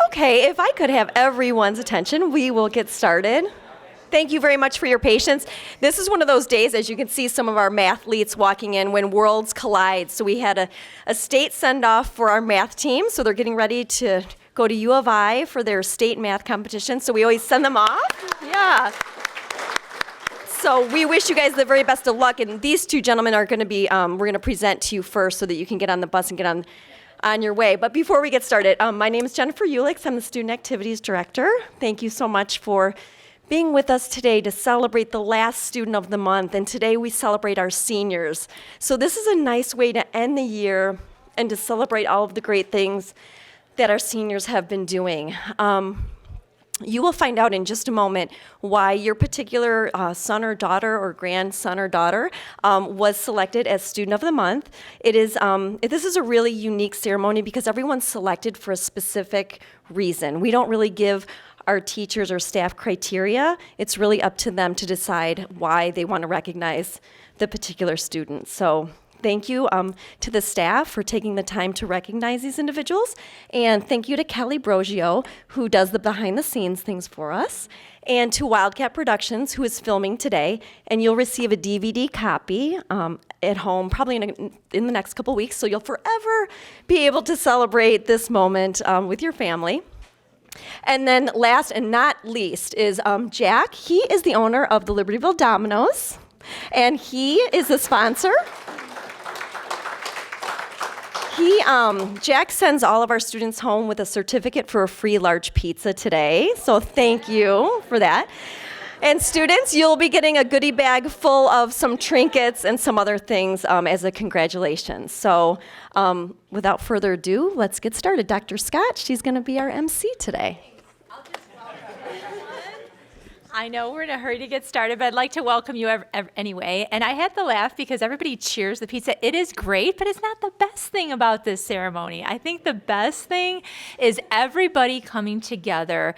Okay, if I could have everyone's attention, we will get started. Thank you very much for your patience. This is one of those days, as you can see some of our mathletes walking in, when worlds collide. So we had a state send-off for our math team, so they're getting ready to go to U of I for their state math competition, so we always send them off. Yeah. So we wish you guys the very best of luck, and these two gentlemen are going to be, we're going to present to you first so that you can get on the bus and get on your way. But before we get started, my name is Jennifer Ulix. I'm the Student Activities Director. Thank you so much for being with us today to celebrate the last student of the month, and today we celebrate our seniors. So this is a nice way to end the year and to celebrate all of the great things that our seniors have been doing. You will find out in just a moment why your particular son or daughter or grandson or daughter was selected as Student of the Month. This is a really unique ceremony because everyone's selected for a specific reason. We don't really give our teachers or staff criteria. It's really up to them to decide why they want to recognize the particular student. So thank you to the staff for taking the time to recognize these individuals. And thank you to Kelly Brogio, who does the behind-the-scenes things for us, and to Wildcat Productions, who is filming today. And you'll receive a DVD copy at home, probably in the next couple weeks, so you'll forever be able to celebrate this moment with your family. And then last and not least is Jack. He is the owner of the Libertyville Domino's, and he is the sponsor. Jack sends all of our students home with a certificate for a free large pizza today, so thank you for that. And students, you'll be getting a goodie bag full of some trinkets and some other things as a congratulations. So without further ado, let's get started. Dr. Scott, she's going to be our MC today. I know we're in a hurry to get started, but I'd like to welcome you anyway. And I had to laugh because everybody cheers the pizza. It is great, but it's not the best thing about this ceremony. I think the best thing is everybody coming together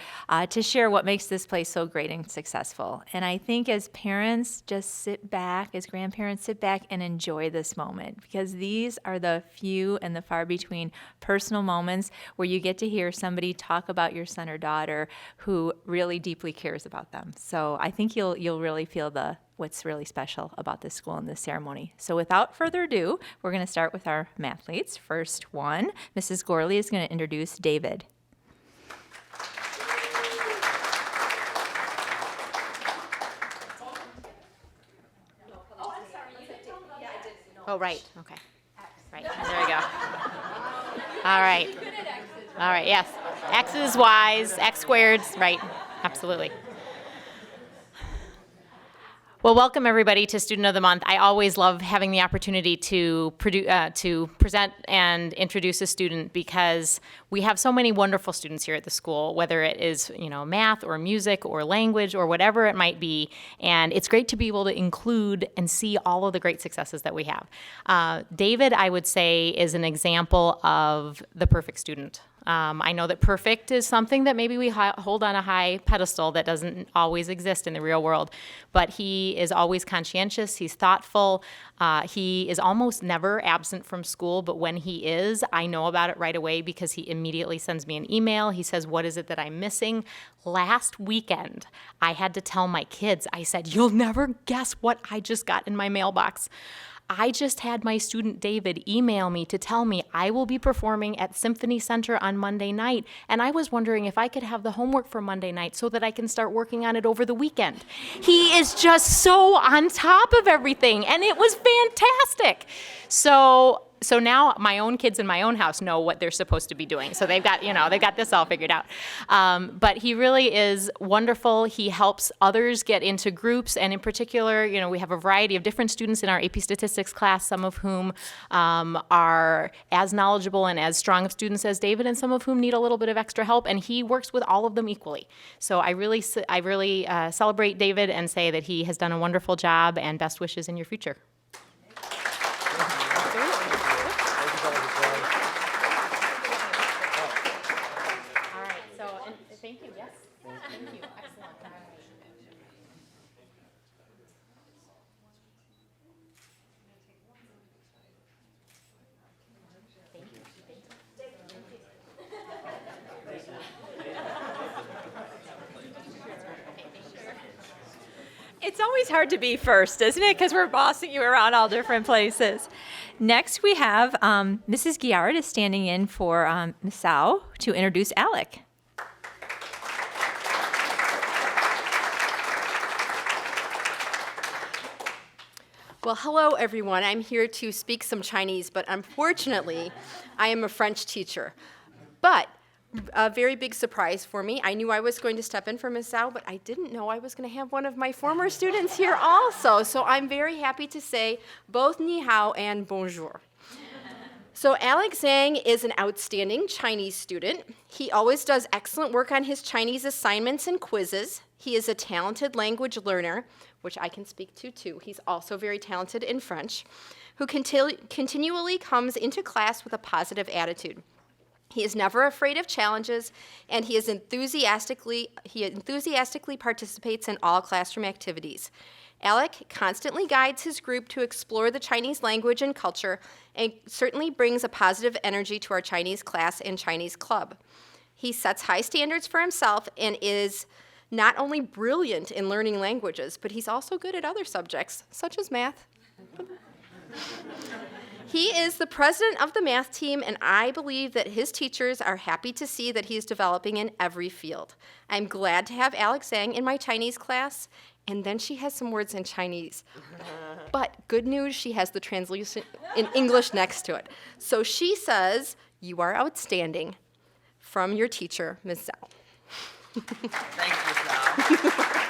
to share what makes this place so great and successful. And I think as parents, just sit back, as grandparents, sit back and enjoy this moment, because these are the few and the far between personal moments where you get to hear somebody talk about your son or daughter who really deeply cares about them. So I think you'll really feel what's really special about this school and this ceremony. So without further ado, we're going to start with our mathletes. First one, Mrs. Gorley is going to introduce David. Oh, right. Okay. Right. There we go. All right. All right. Yes. X's, Y's, X squared. Right. Absolutely. Well, welcome everybody to Student of the Month. I always love having the opportunity to present and introduce a student because we have so many wonderful students here at the school, whether it is math or music or language or whatever it might be, and it's great to be able to include and see all of the great successes that we have. David, I would say, is an example of the perfect student. I know that perfect is something that maybe we hold on a high pedestal that doesn't always exist in the real world, but he is always conscientious, he's thoughtful, he is almost never absent from school, but when he is, I know about it right away because he immediately sends me an email. He says, what is it that I'm missing? Last weekend, I had to tell my kids, I said, you'll never guess what I just got in my mailbox. I just had my student David email me to tell me I will be performing at Symphony Center on Monday night, and I was wondering if I could have the homework for Monday night so that I can start working on it over the weekend. He is just so on top of everything, and it was fantastic. So now my own kids in my own house know what they're supposed to be doing. So they've got this all figured out. But he really is wonderful. He helps others get into groups. And in particular, we have a variety of different students in our AP Statistics class, some of whom are as knowledgeable and as strong of students as David, and some of whom need a little bit of extra help. And he works with all of them equally. So I really celebrate David and say that he has done a wonderful job, and best wishes in your future. Thank you. Yes. Thank you. Excellent. Thank you. always hard to be first, isn't it? Because we're bossing you around all different places. Next, we have Mrs. Giard is standing in for Ms. Sao to introduce Alec. Well, hello, everyone. I'm here to speak some Chinese, but unfortunately, I am a French teacher. But a very big surprise for me. I knew I was going to step in for Ms. Zhao, but I didn't know I was going to have one of my former students here also. So I'm very happy to say both ni hao and bonjour. So Alex Zhang is an outstanding Chinese student. He always does excellent work on his Chinese assignments and quizzes. He is a talented language learner, which I can speak to too. He's also very talented in French, who continually comes into class with a positive attitude. He is never afraid of challenges, and he enthusiastically participates in all classroom activities. Alec constantly guides his group to explore the Chinese language and culture, and certainly brings a positive energy to our Chinese class and Chinese club. He sets high standards for himself and is not only brilliant in learning languages, but he's also good at other subjects, such as math. He is the president of the math team, and I believe that his teachers are happy to see that he is developing in every field. I'm glad to have Alex Zhang in my Chinese class, and then she has some words in Chinese. But good news, she has the translation in English next to it. So she says, "You are outstanding," from your teacher, Ms. Zhao. Thank you, Sal.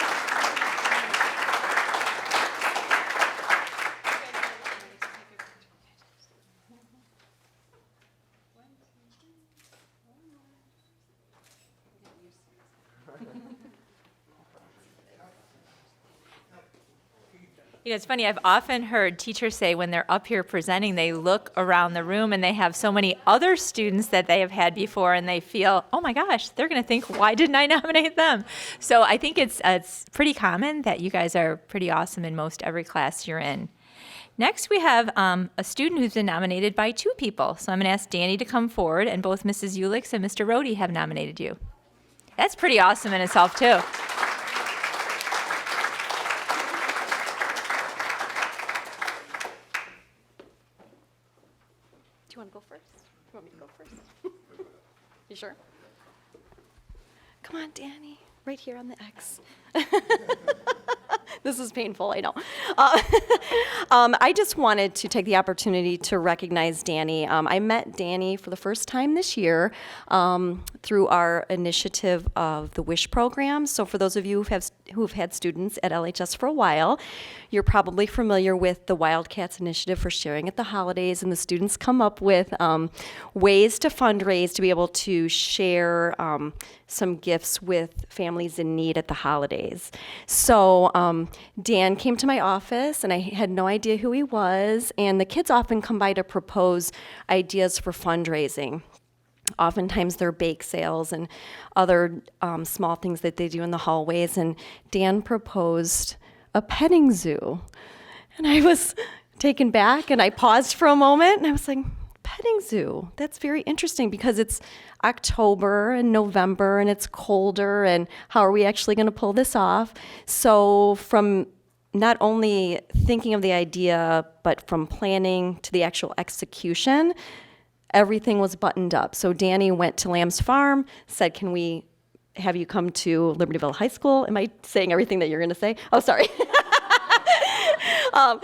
You know, it's funny, I've often heard teachers say when they're up here presenting, they look around the room and they have so many other students that they have had before and they feel, oh my gosh, they're going to think, why didn't I nominate them? So I think it's pretty common that you guys are pretty awesome in most every class you're in. Next, we have a student who's been nominated by two people. So I'm going to ask Danny to come forward, and both Mrs. Ulix and Mr. Rohde have nominated you. That's pretty awesome in itself, too. Do you want to go first? You want me to go first? You sure? Come on, Danny. Right here on the X. This is painful, I know. I just wanted to take the opportunity to recognize Danny. I met Danny for the first time this year through our initiative of the WISH program. So for those of you who've had students at LHS for a while, you're probably familiar with the Wildcats initiative for sharing at the holidays, and the students come up with ways to fundraise to be able to share some gifts with families in need at the holidays. So Dan came to my office, and I had no idea who he was, and the kids often come by to propose ideas for fundraising. Oftentimes they're bake sales and other small things that they do in the hallways, and Dan proposed a petting zoo. And I was taken back, and I paused for a moment, and I was like, petting zoo, that's very interesting, because it's October and November and it's colder, and how are we actually going to pull this off? So from not only thinking of the idea, but from planning to the actual execution, everything was buttoned up. So Danny went to Lamb's Farm, said, can we have you come to Libertyville High School? Am I saying everything that you're going to say? Oh, sorry. Can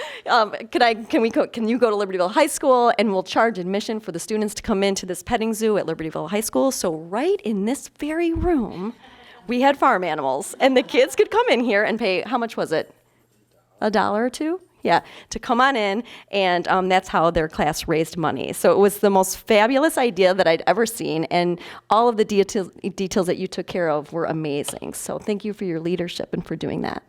you go to Libertyville High School, and we'll charge admission for the students to come into this petting zoo at Libertyville High School. So right in this very room, we had farm animals, and the kids could come in here and pay, how much was it? $1 or $2? Yeah, to come on in, and that's how their class raised money. So it was the most fabulous idea that I'd ever seen, and all of the details that you took care of were amazing. So thank you for your leadership and for doing that.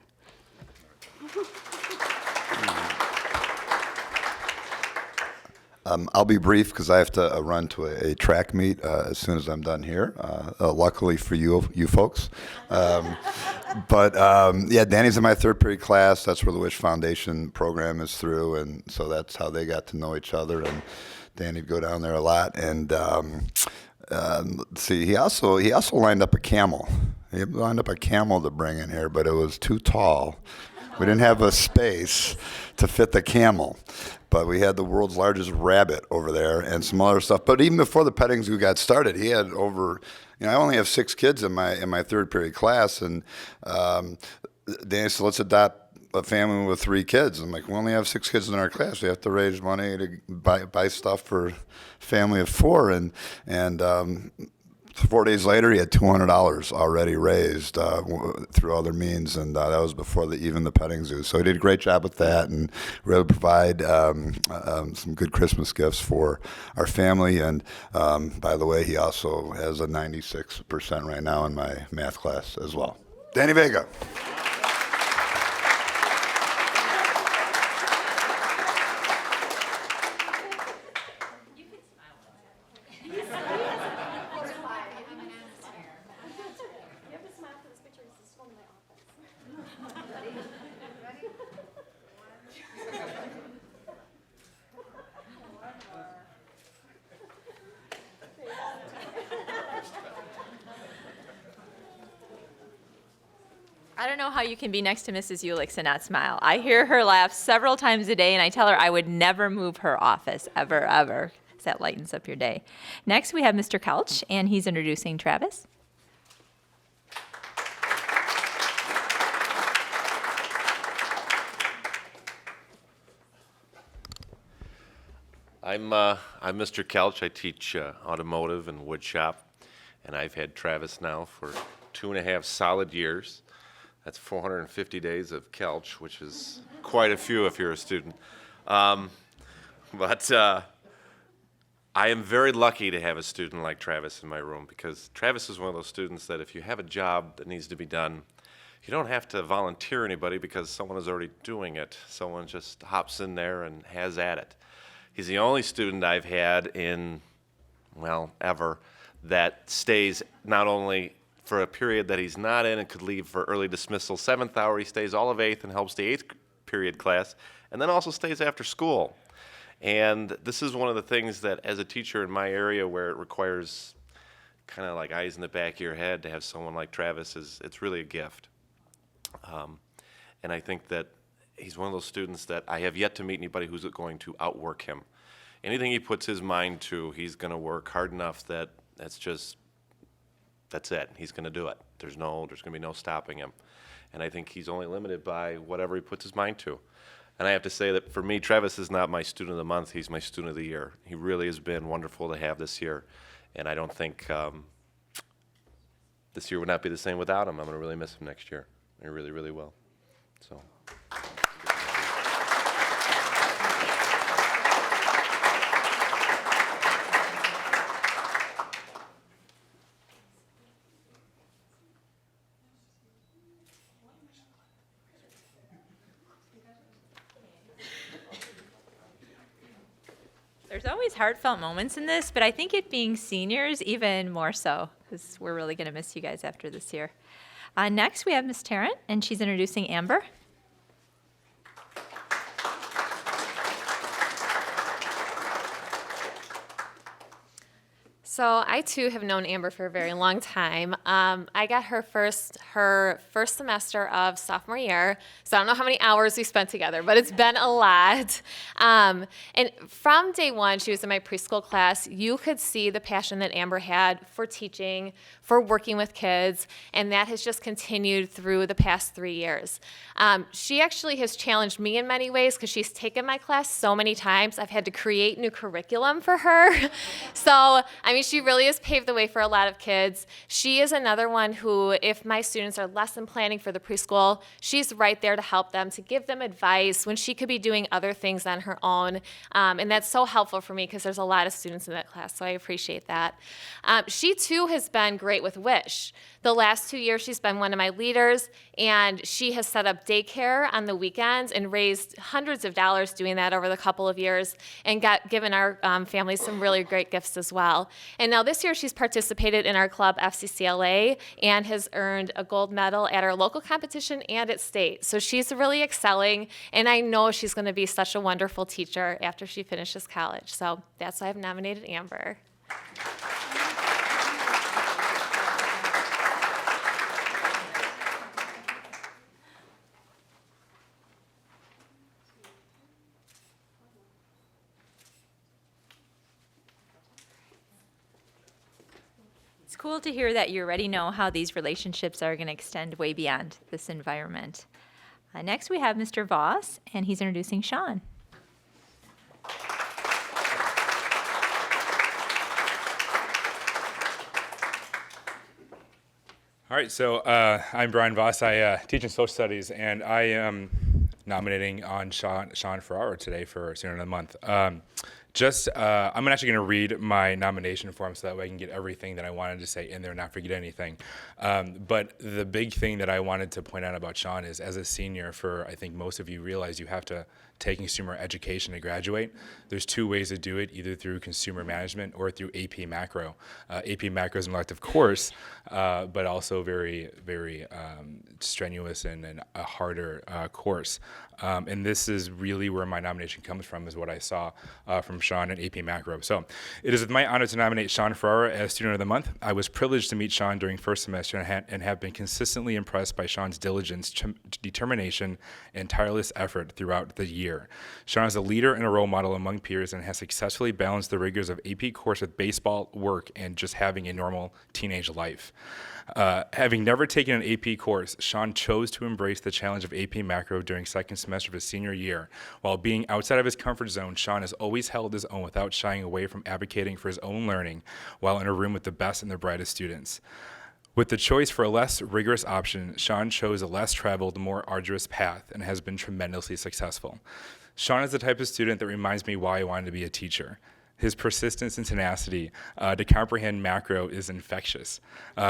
I'll be brief because I have to run to a track meet as soon as I'm done here. Luckily for you folks. Yeah, Danny's in my third period class. That's where the Wish Foundation program is through, and so that's how they got to know each other. And Danny'd go down there a lot. And let's see, he also lined up a camel. He lined up a camel to bring in here, but it was too tall. We didn't have a space to fit the camel. But we had the world's largest rabbit over there and some other stuff. But even before the petting zoo got started, he had over, I only have 6 kids in my third period class. And Danny said, let's adopt a family with 3 kids. I'm like, we only have 6 kids in our class. We have to raise money to buy stuff for a family of 4. And 4 days later, he had $200 already raised through other means, and that was before even the petting zoo. So he did a great job with that, and we were able to provide some good Christmas gifts for our family. And by the way, he also has a 96% right now in my math class as well. Danny Vega. I don't know how you can be next to Mrs. Ulix and not smile. I hear her laugh several times a day, and I tell her I would never move her office, ever, ever. That lightens up your day. Next, we have Mr. Couch, and he's introducing Travis. I'm Mr. Kelch. I teach automotive and wood shop, and I've had Travis now for 2.5 solid years. That's 450 days of Kelch, which is quite a few if you're a student. But I am very lucky to have a student like Travis in my room, because Travis is one of those students that if you have a job that needs to be done, you don't have to volunteer anybody because someone is already doing it. Someone just hops in there and has at it. He's the only student I've had in, ever, that stays not only for a period that he's not in and could leave for early dismissal, 7th hour, he stays all of 8th and helps the 8th period class, and then also stays after school. And this is one of the things that, as a teacher in my area where it requires kind of like eyes in the back of your head, to have someone like Travis, it's really a gift. And I think that he's one of those students that I have yet to meet anybody who's going to outwork him. Anything he puts his mind to, he's going to work hard enough that that's it. He's going to do it. There's going to be no stopping him. And I think he's only limited by whatever he puts his mind to. And I have to say that for me, Travis is not my student of the month. He's my student of the year. He really has been wonderful to have this year. And I don't think this year would not be the same without him. I'm going to really miss him next year. I really, really will. So. There's always heartfelt moments in this, but I think it being seniors, even more so, because we're really going to miss you guys after this year. Next, we have Miss Tarrant, and she's introducing Amber. So I too have known Amber for a very long time. I got her first semester of sophomore year, so I don't know how many hours we spent together, but it's been a lot. And from day one, she was in my preschool class. You could see the passion that Amber had for teaching, for working with kids, and that has just continued through the past 3 years. She actually has challenged me in many ways because she's taken my class so many times. I've had to create new curriculum for her. So, I mean, she really has paved the way for a lot of kids. She is another one who, if my students are lesson planning for the preschool, she's right there to help them, to give them advice when she could be doing other things on her own. And that's so helpful for me because there's a lot of students in that class, so I appreciate that. She too has been great with Wish. The last 2 years, she's been one of my leaders, and she has set up daycare on the weekends and raised hundreds of dollars doing that over the couple of years, and given our family some really great gifts as well. And now this year, she's participated in our club FCCLA and has earned a gold medal at our local competition and at state. So she's really excelling, and I know she's going to be such a wonderful teacher after she finishes college. So that's why I've nominated Amber. It's cool to hear that you already know how these relationships are going to extend way beyond this environment. Next, we have Mr. Voss, and he's introducing Sean. All right, so I'm Brian Voss. I teach in social studies, and I am nominating on Sean Ferraro today for Student of the Month. I'm actually going to read my nomination form so that way I can get everything that I wanted to say in there and not forget anything. But the big thing that I wanted to point out about Sean is, as a senior, I think most of you realize you have to take consumer education to graduate. There's two ways to do it, either through consumer management or through AP Macro. AP Macro is an elective course, but also very, very strenuous and a harder course. And this is really where my nomination comes from, is what I saw from Sean in AP Macro. So it is with my honor to nominate Sean Ferraro as Student of the Month. I was privileged to meet Sean during first semester and have been consistently impressed by Sean's diligence, determination, and tireless effort throughout the year. Sean is a leader and a role model among peers and has successfully balanced the rigors of AP course with baseball, work, and just having a normal teenage life. Having never taken an AP course, Sean chose to embrace the challenge of AP Macro during second semester of his senior year. While being outside of his comfort zone, Sean has always held his own without shying away from advocating for his own learning while in a room with the best and the brightest students. With the choice for a less rigorous option, Sean chose a less traveled, more arduous path and has been tremendously successful. Sean is the type of student that reminds me why I wanted to be a teacher. His persistence and tenacity to comprehend macro is infectious,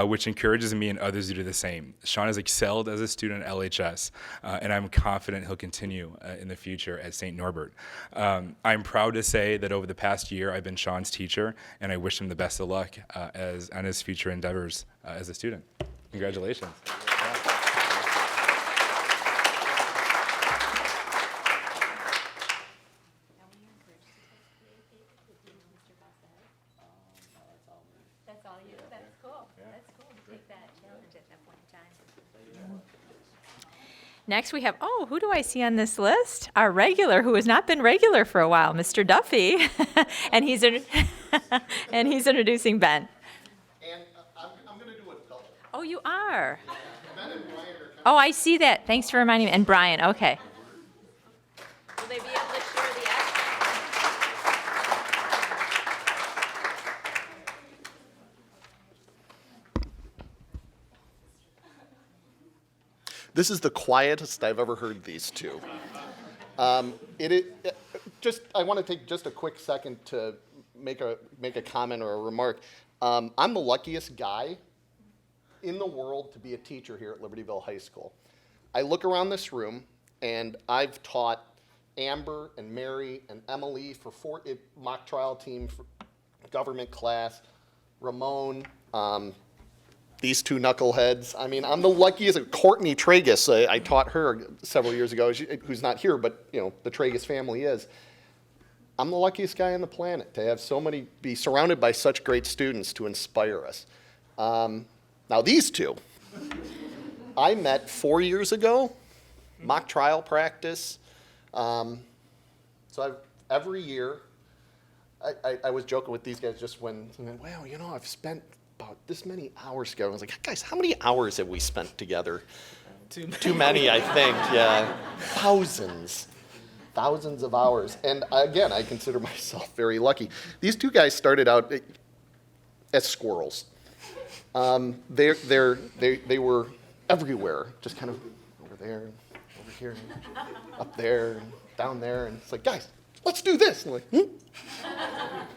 which encourages me and others to do the same. Sean has excelled as a student at LHS, and I'm confident he'll continue in the future at St. Norbert. I'm proud to say that over the past year, I've been Sean's teacher, and I wish him the best of luck on his future endeavors as a student. Congratulations. That's all you. That's cool. That's cool to take that challenge at that point in time. Next, we have, who do I see on this list? Our regular, who has not been regular for a while, Mr. Duffy, and he's introducing Ben. And I'm going to do a double. Oh, you are. Ben and Brian are Oh, I see that. Thanks for reminding me. And Brian, okay. Will they be able to share the action? This is the quietest I've ever heard these two. I want to take just a quick second to make a comment or a remark. I'm the luckiest guy in the world to be a teacher here at Libertyville High School. I look around this room, and I've taught Amber and Mary and Emily for mock trial team, for government class, Ramon, these two knuckleheads. I mean, I'm the luckiest. Courtney Tragus, I taught her several years ago, who's not here, but the Tragus family is. I'm the luckiest guy on the planet to have be surrounded by such great students to inspire us. Now these two, I met 4 years ago, mock trial practice. Every year, I was joking with these guys just when, well, I've spent about this many hours together. I was like, guys, how many hours have we spent together? Too many, I think, yeah. Thousands of hours. And again, I consider myself very lucky. These two guys started out as squirrels. They were everywhere, just kind of over there, over here, up there, and down there. And it's like, guys, let's do this. And I'm like,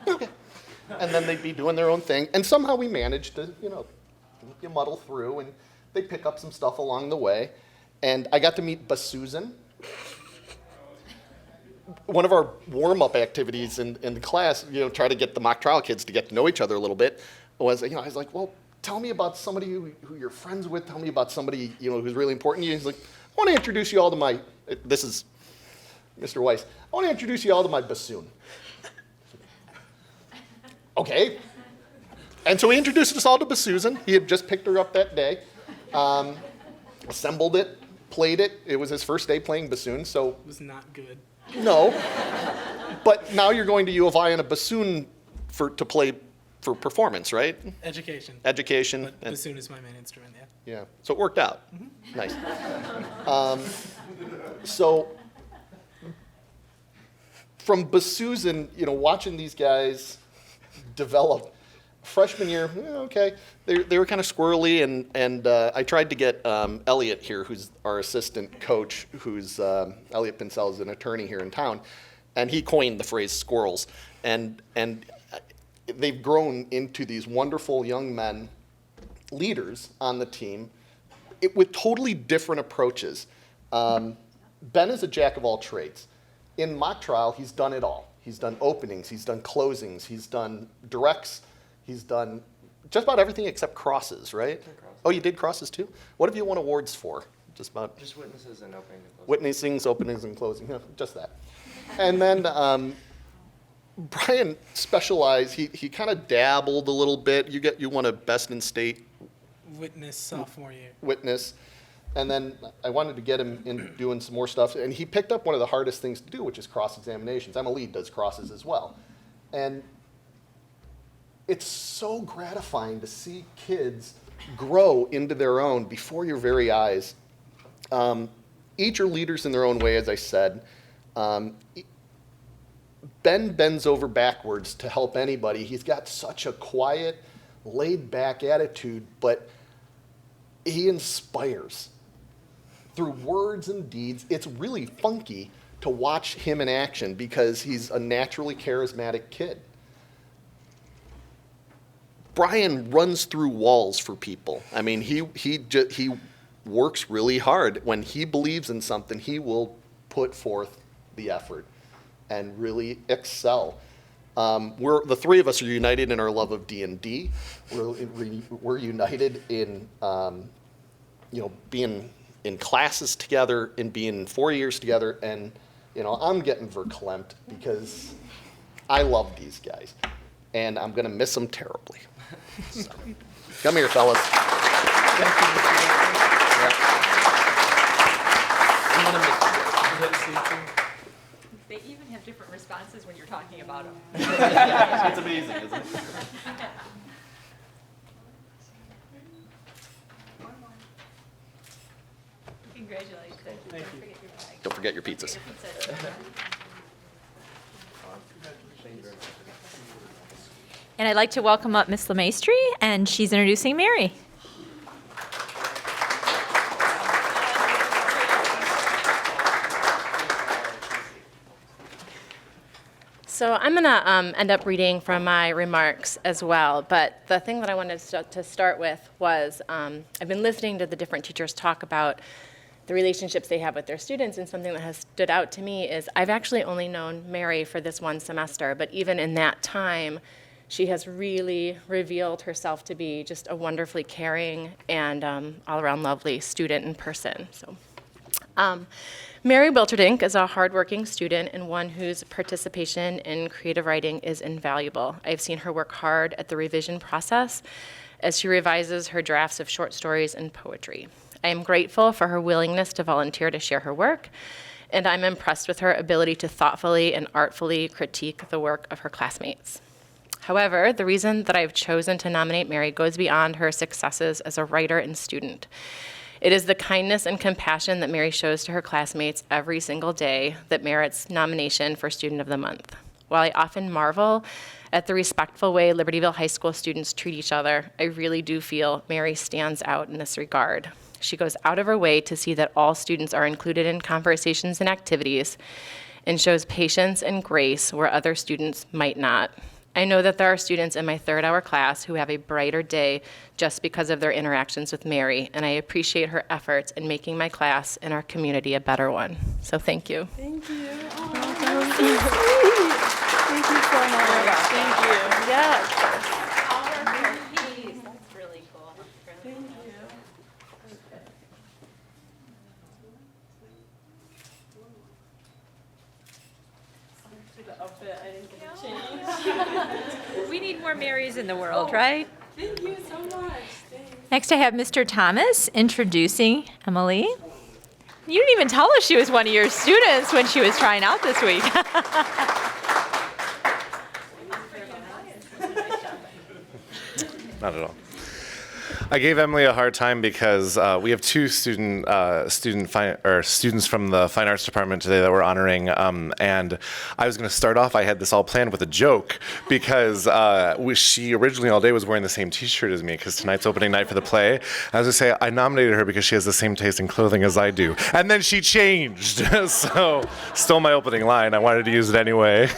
okay. And then they'd be doing their own thing. And somehow we managed to, you muddle through, and they pick up some stuff along the way. And I got to meet Basusan. One of our warm-up activities in the class, try to get the mock trial kids to get to know each other a little bit, was, I was like, well, tell me about somebody who you're friends with. Tell me about somebody, who's really important to you. He's like, I want to introduce you all to this is Mr. Weiss. I want to introduce you all to my bassoon. Okay. And so he introduced us all to Basusan. He had just picked her up that day, assembled it, played it. It was his first day playing bassoon, so. It was not good. No. But now you're going to U of I on a bassoon to play for performance, right? Education. Education. But and- bassoon is my main instrument, yeah. Yeah, so it worked out. Nice. So from bassoon, watching these guys develop, freshman year, okay, they were kind of squirrely, and I tried to get Elliot here, who's our assistant coach, Elliot Pincel is an attorney here in town, and he coined the phrase squirrels, and they've grown into these wonderful young men, leaders on the team, with totally different approaches. Ben is a jack of all trades. In mock trial, he's done it all. He's done openings, he's done closings, he's done directs, he's done just about everything except crosses, right? Oh, you did crosses too? What have you won awards for? Just witnesses and opening and closing. Witnessings, openings, and closing, yeah, just that. And then Brian specialized, he kind of dabbled a little bit. You won a best in state Witness sophomore year. witness. And then I wanted to get him in doing some more stuff. And he picked up one of the hardest things to do, which is cross-examinations. Emily does crosses as well. And it's so gratifying to see kids grow into their own before your very eyes. Each are leaders in their own way, as I said. Ben bends over backwards to help anybody. He's got such a quiet, laid-back attitude, but he inspires through words and deeds. It's really funky to watch him in action because he's a naturally charismatic kid. Brian runs through walls for people. I mean, he works really hard. When he believes in something, he will put forth the effort and really excel. The three of us are united in our love of D&D. We're united in being in classes together, in being 4 years together, and I'm getting verklempt because I love these guys, and I'm gonna miss them terribly. So, come here, fellas. Thank you, Mr. Walker. I'm gonna miss you. Good to see you too. They even have different responses when you're talking about them. It's amazing, isn't it? Congratulations. Thank you. Don't forget your pizzas. And I'd like to welcome up Miss LeMaistry, and she's introducing Mary. So I'm going to end up reading from my remarks as well, but the thing that I wanted to start with was I've been listening to the different teachers talk about the relationships they have with their students, and something that has stood out to me is I've actually only known Mary for this one semester, but even in that time, she has really revealed herself to be just a wonderfully caring and all-around lovely student and person. So. Mary Wilterdink is a hardworking student and one whose participation in creative writing is invaluable. I've seen her work hard at the revision process as she revises her drafts of short stories and poetry. I am grateful for her willingness to volunteer to share her work, and I'm impressed with her ability to thoughtfully and artfully critique the work of her classmates. However, the reason that I've chosen to nominate Mary goes beyond her successes as a writer and student. It is the kindness and compassion that Mary shows to her classmates every single day that merits nomination for Student of the Month. While I often marvel at the respectful way Libertyville High School students treat each other, I really do feel Mary stands out in this regard. She goes out of her way to see that all students are included in conversations and activities and shows patience and grace where other students might not. I know that there are students in my third-hour class who have a brighter day just because of their interactions with Mary, and I appreciate her efforts in making my class and our community a better one. So thank you. Thank you. Oh, that's so sweet. Thank you so much. Thank you. Yes. That's really cool. Thank you. The outfit, I didn't get to change. We need more Marys in the world, right? Thank you so much. Thanks. Next, I have Mr. Thomas introducing Emily. You didn't even tell us she was one of your students when she was trying out this week. not at all. I gave Emily a hard time because we have two students from the fine arts department today that we're honoring, and I was going to start off. I had this all planned with a joke because she originally all day was wearing the same T-shirt as me because tonight's opening night for the play. I was going to say I nominated her because she has the same taste in clothing as I do, and then she changed. So stole my opening line. I wanted to use it anyway.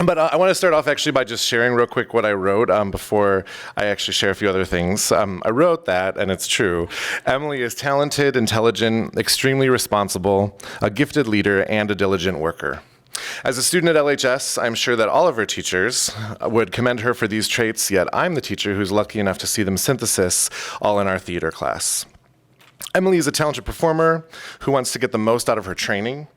But I want to start off actually by just sharing real quick what I wrote before I actually share a few other things. I wrote that, and it's true. Emily is talented, intelligent, extremely responsible, a gifted leader, and a diligent worker. As a student at LHS, I'm sure that all of her teachers would commend her for these traits, yet I'm the teacher who's lucky enough to see them synthesis all in our theater class. Emily is a talented performer who wants to get the most out of her training.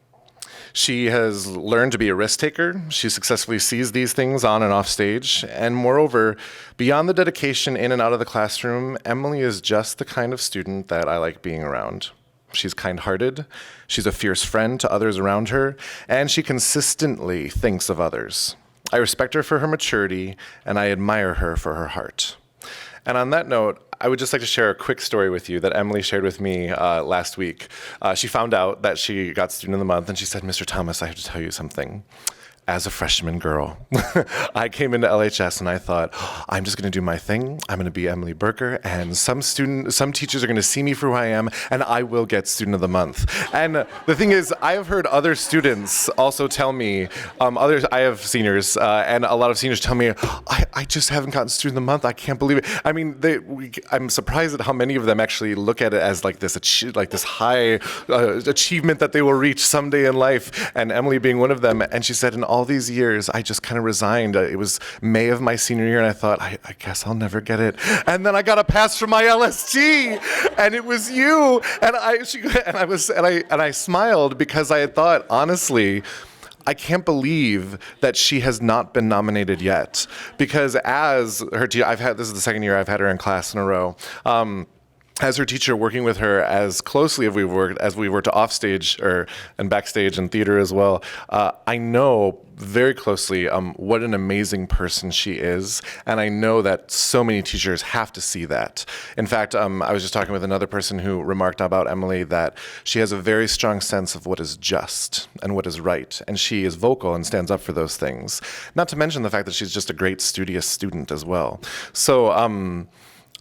She has learned to be a risk taker. She successfully sees these things on and off stage. And moreover, beyond the dedication in and out of the classroom, Emily is just the kind of student that I like being around. She's kind-hearted, she's a fierce friend to others around her, and she consistently thinks of others. I respect her for her maturity, and I admire her for her heart. And on that note, I would just like to share a quick story with you that Emily shared with me last week. She found out that she got Student of the Month, and she said, "Mr. Thomas, I have to tell you something. As a freshman girl, I came into LHS and I thought, I'm just going to do my thing. I'm going to be Emily Berker, and some teachers are going to see me for who I am, and I will get Student of the Month." And the thing is, I have heard other students also tell me, I have seniors, and a lot of seniors tell me, I just haven't gotten Student of the Month. I can't believe it. I mean, I'm surprised at how many of them actually look at it as like this high achievement that they will reach someday in life. And Emily being one of them, and she said, in all these years, I just kind of resigned. It was May of my senior year, and I thought, I guess I'll never get it. And then I got a pass from my LST, and it was you. And I smiled because I had thought, honestly, I can't believe that she has not been nominated yet. Because as her teacher, this is the second year I've had her in class in a row. As her teacher, working with her as closely as we worked offstage and backstage and theater as well, I know very closely what an amazing person she is, and I know that so many teachers have to see that. In fact, I was just talking with another person who remarked about Emily that she has a very strong sense of what is just and what is right, and she is vocal and stands up for those things. Not to mention the fact that she's just a great studious student as well. So,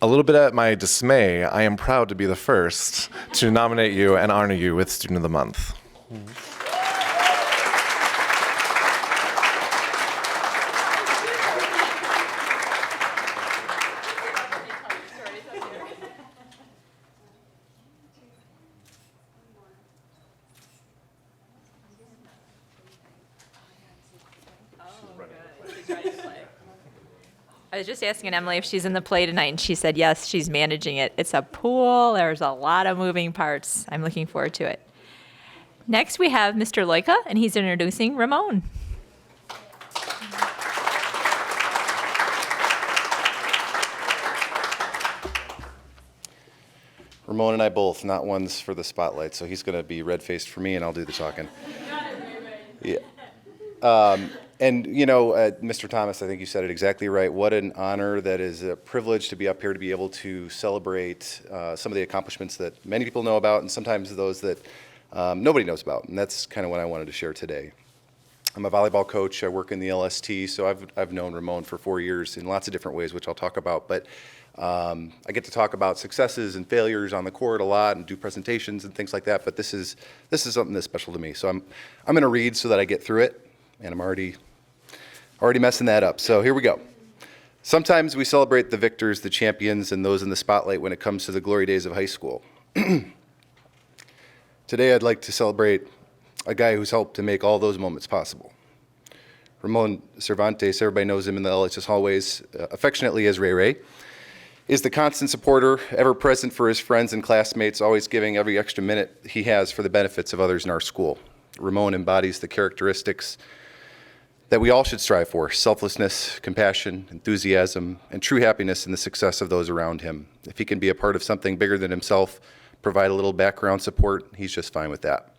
a little bit at my dismay, I am proud to be the first to nominate you and honor you with Student of the Month. I was just asking Emily if she's in the play tonight, and she said yes, she's managing it. It's a pool. There's a lot of moving parts. I'm looking forward to it. Next, we have Mr. Loika, and he's introducing Ramon. Ramon and I both, not ones for the spotlight, so he's going to be red-faced for me, and I'll do the talking. Yeah. And, Mr. Thomas, I think you said it exactly right. What an honor. That is a privilege to be up here to be able to celebrate some of the accomplishments that many people know about and sometimes those that nobody knows about. And that's kind of what I wanted to share today. I'm a volleyball coach. I work in the LST, so I've known Ramon for 4 years in lots of different ways, which I'll talk about. But I get to talk about successes and failures on the court a lot and do presentations and things like that. But this is something that's special to me. So I'm going to read so that I get through it, and I'm already messing that up. So here we go. Sometimes we celebrate the victors, the champions, and those in the spotlight when it comes to the glory days of high school. Today I'd like to celebrate a guy who's helped to make all those moments possible. Ramon Cervantes, everybody knows him in the LHS hallways, affectionately as Ray Ray, is the constant supporter, ever present for his friends and classmates, always giving every extra minute he has for the benefits of others in our school. Ramon embodies the characteristics that we all should strive for: selflessness, compassion, enthusiasm, and true happiness in the success of those around him. If he can be a part of something bigger than himself, provide a little background support, he's just fine with that.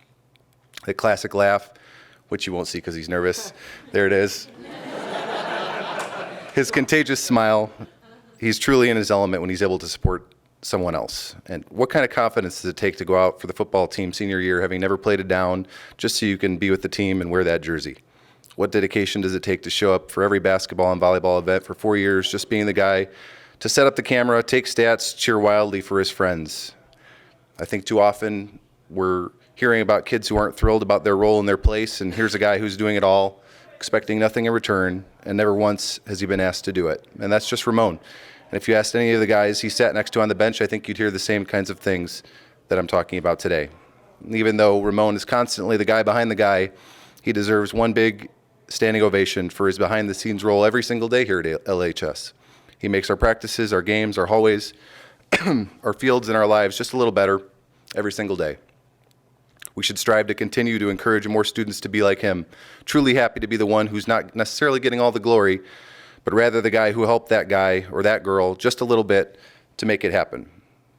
The classic laugh, which you won't see because he's nervous. There it is. His contagious smile, He's truly in his element when he's able to support someone else. And what kind of confidence does it take to go out for the football team senior year, having never played it down, just so you can be with the team and wear that jersey? What dedication does it take to show up for every basketball and volleyball event for 4 years, just being the guy to set up the camera, take stats, cheer wildly for his friends? I think too often we're hearing about kids who aren't thrilled about their role in their place, and here's a guy who's doing it all, expecting nothing in return, and never once has he been asked to do it. And that's just Ramon. And if you asked any of the guys he sat next to on the bench, I think you'd hear the same kinds of things that I'm talking about today. And even though Ramon is constantly the guy behind the guy, he deserves one big standing ovation for his behind-the-scenes role every single day here at LHS. He makes our practices, our games, our hallways, our fields, and our lives just a little better every single day. We should strive to continue to encourage more students to be like him, truly happy to be the one who's not necessarily getting all the glory, but rather the guy who helped that guy or that girl just a little bit to make it happen.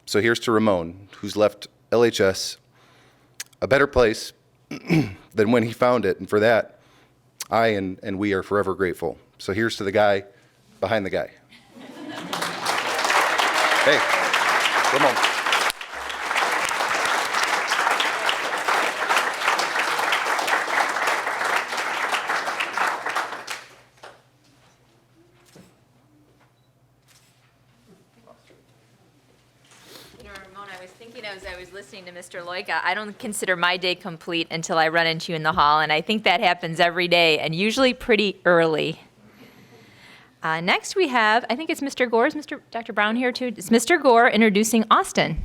So here's to Ramon, who's left LHS a better place than when he found it, and for that, I and we are forever grateful. So here's to the guy behind the guy. Hey, Ramon. As I was listening to Mr. Loika, I don't consider my day complete until I run into you in the hall, and I think that happens every day, and usually pretty early. Next we have, I think it's Mr. Gore. Is Dr. Brown here too? It's Mr. Gore introducing Austin.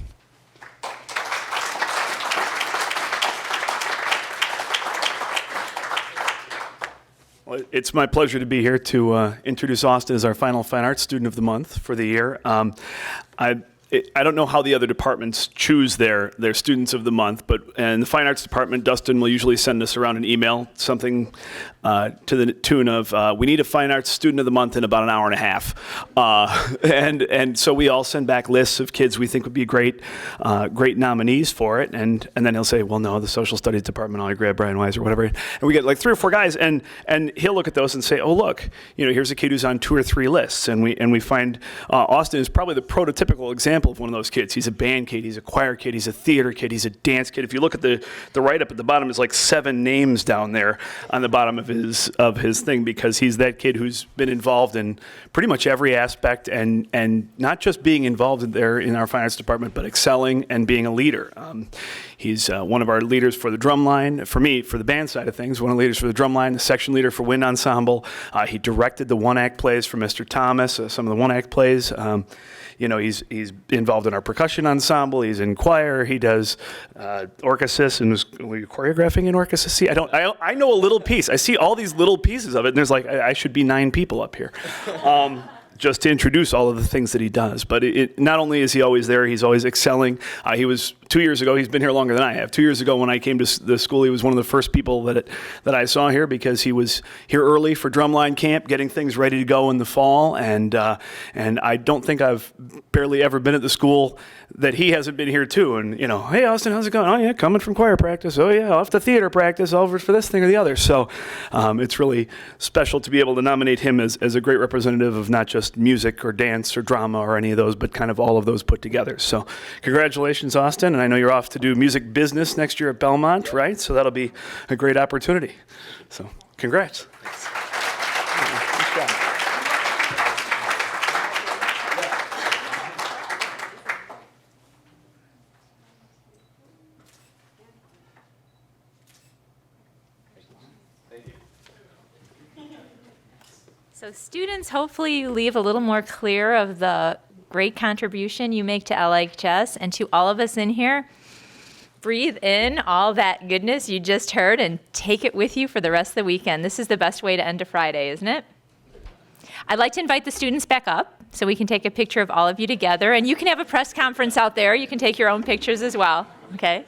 Well, it's my pleasure to be here to introduce Austin as our final Fine Arts Student of the Month for the year. I don't know how the other departments choose their students of the month, but in the Fine Arts Department, Dustin will usually send us around an email, something to the tune of, we need a Fine Arts Student of the Month in about an hour and a half. And so we all send back lists of kids we think would be great nominees for it. And then he'll say, well, no, the Social Studies Department, I'll grab Brian Wise or whatever. And we get like 3 or 4 guys, and he'll look at those and say, oh, look, here's a kid who's on 2 or 3 lists. And we find Austin is probably the prototypical example of one of those kids. He's a band kid, he's a choir kid, he's a theater kid, he's a dance kid. If you look at the write-up at the bottom, there's like 7 names down there on the bottom of his thing, because he's that kid who's been involved in pretty much every aspect, and not just being involved there in our Fine Arts Department, but excelling and being a leader. He's one of our leaders for the drum line, for me, for the band side of things, one of the leaders for the drum line, the section leader for wind ensemble. He directed the one-act plays for Mr. Thomas, some of the one-act plays. He's involved in our percussion ensemble. He's in choir. He does orchesis, and were you choreographing in orchesis? See, I know a little piece. I see all these little pieces of it, and there's like I should be 9 people up here. Just to introduce all of the things that he does. But not only is he always there, he's always excelling. He was 2 years ago, he's been here longer than I have. 2 years ago when I came to the school, he was one of the first people that I saw here, because he was here early for drumline camp, getting things ready to go in the fall. And I don't think I've barely ever been at the school that he hasn't been here too. And, hey, Austin, how's it going? Oh, yeah, coming from choir practice. Oh, yeah, off to theater practice, over for this thing or the other. So it's really special to be able to nominate him as a great representative of not just music or dance or drama or any of those, but kind of all of those put together. So congratulations, Austin. And I know you're off to do music business next year at Belmont, right? So that'll be a great opportunity. So congrats. Good job. So students, hopefully you leave a little more clear of the great contribution you make to LHS, and to all of us in here, breathe in all that goodness you just heard and take it with you for the rest of the weekend. This is the best way to end a Friday, isn't it? I'd like to invite the students back up so we can take a picture of all of you together, and you can have a press conference out there. You can take your own pictures as well, okay?